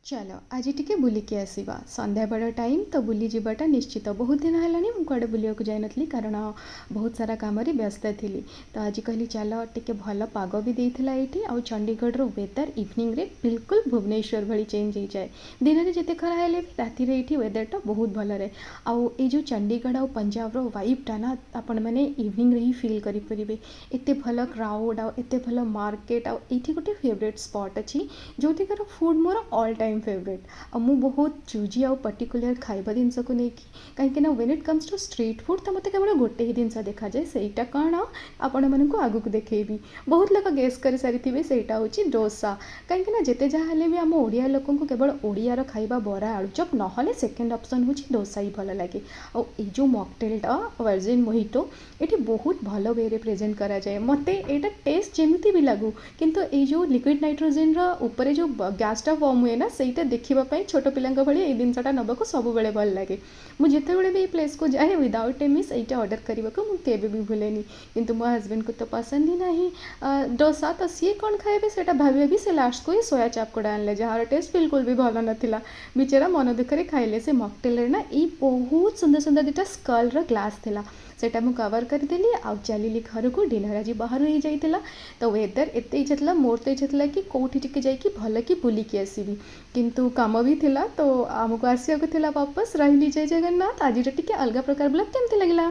चलो आज टिके बुलिकी आसवा संध्या बेल टाइम तो बुली जावाटा निश्चित। बहुत दिन है मुझे बुलाक जाई नी कारण बहुत सारा कम व्यस्त थी। तो आज कहली चल टिके भल पाग भी देता ये आ चंडीगढ़ वेदर इवनिंग रे बिल्कुल भुवनेश्वर भली चेंज हो जाए। दिन में जिते खरा है भी राति ये वेदरटा बहुत भल रहे। आउ जो चंडीगढ़ आ पंजाब वाइबटा ना आपण मैंने इवनिंग रे ही फिल करेंगे। एत भल क्राउड आते भल मार्केट आठी गोटे फेवरेट स्पॉट अच्छी जो food more all time favourite. मु बहुत चूजी आउ पर्टिकुलर खाइबा जिनस को लेकिन कहीं when it comes to street food तो मत केवल गोटे ही जिनस देखा जाए सहीटा कौन आपण मानक आगक देखी। बहुत लोग गेस कर सारी सहीटा हूँ डोसा। कहीं जिते जहाँ भी आम ओडिया लोक केवल ओडियार खाइबा बरा आलुचप ना सेकेंड ऑप्शन हूँ डोसा ही भल लगे। और जो मॉकटेलटा वर्जिन मोहितो ये बहुत भल वे रे प्रेजेंट करा जाए। मत यहाँ टेस्ट जमी भी लगू किंतु ये जो लिक्विड नाइट्रोजेन ऊपर जो गैसटा फॉर्म हुए ना सहीटा देखापी छोट पिला भाई ये जिनसा नबाक सब बेले भल लगे। मुझे भी ये प्लेस को जाए विदाउट ए मिस ये ऑर्डर करने को मुझे भी भूलेनी। किंतु मो हजबैंड को तो पसंद ही ना डोसा तो सी कौन खाए से भाभी भी से लास्ट को ही सोया चापकड़ा आनले जार टेस्ट बिल्कुल भी भल नाला। बेचारा मन दुखरे खाइले से मॉकटेल ना ये बहुत सुंदर सुंदर दुटा स्कल ग्लास थिला सेटा मु कवर करदेली आ चलिली घर को डिनर आज बाहर हो जाइला। तो वेदर एत इच्छा मोर तो इच्छा कि कौटी टिके जाइए भल कि बुलिकी आसबि किंतु काम भी थिला तो आमको आसिया को थिला वापस रही जय जगन्नाथ। आज टिके अलग प्रकार ब्लॉग केमती लगिला।